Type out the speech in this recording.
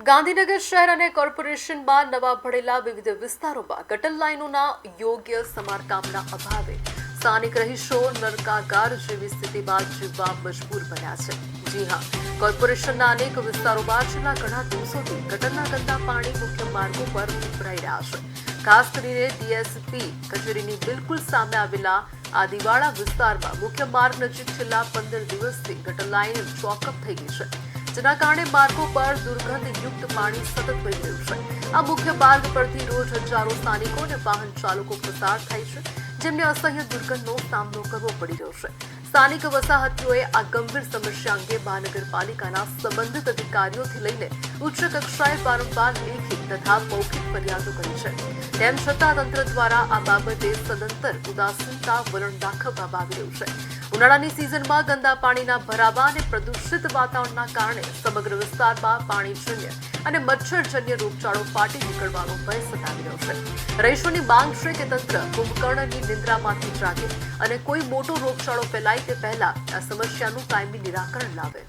ગાંધીનગર શહેર અને કોર્પોરેશનમાં નવા ભરેલા વિવિધ વિસ્તારોમાં ગટર લાઇનોના યોગ્ય સમારકામના અભાવે સ્થાનિક રહીશો નરકાગાર જેવી સ્થિતિમાં જીવવા મજબૂર બન્યા છે। જી હા, કોર્પોરેશનના અનેક વિસ્તારોમાં છેલ્લા ઘણા દિવસોથી ગટરના ગંદા પાણી મુખ્ય માર્ગો પર ઉભરાઈ રહ્યા છે। ખાસ કરીને ડીએસપી કચેરીની બિલકુલ સામે આવેલા આદિવાડા વિસ્તારમાં મુખ્ય માર્ગ નજીક છેલ્લા 15 દિવસથી ગટર લાઇન ચોકઅપ થઈ ગઈ છે, જેના કારણે માર્ગો પર દુર્ગંધયુક્ત પાણી સતત વહી રહ્યું છે। આ મુખ્ય માર્ગ પરથી રોજ હજારો સ્થાનિકો અને વાહન ચાલકો પસાર થાય છે, જેમને અસહ્ય દુર્ગંધનો સામનો કરવો પડી રહ્યો છે। સ્થાનિક વસાહતીઓએ આ ગંભીર સમસ્યા અંગે મહાનગરપાલિકાના સંબંધિત અધિકારીઓથી લઈને ઉચ્ચ કક્ષાએ વારંવાર લેખિત તથા મૌખિક ફરિયાદો કરી છે। તેમ છતાં તંત્ર દ્વારા આ બાબતે સદંતર ઉદાસીનતા વલણ દાખવવામાં આવી રહ્યું છે। ઉનાળાની સિઝનમાં ગંદા પાણીના ભરાવા અને પ્રદૂષિત વાતાવરણના કારણે સમગ્ર વિસ્તારમાં પાણીજન્ય અને મચ્છરજન્ય રોગચાળો ફાટી નીકળવાનો ભય સતાવી રહ્યો છે। રહીશોની માંગ છે કે તંત્ર કુંભકર્ણની નિંદ્રામાંથી જાગે અને કોઈ મોટો રોગચાળો ફેલાય તે પહેલા આ સમસ્યાનું કાયમી નિરાકરણ લાવે।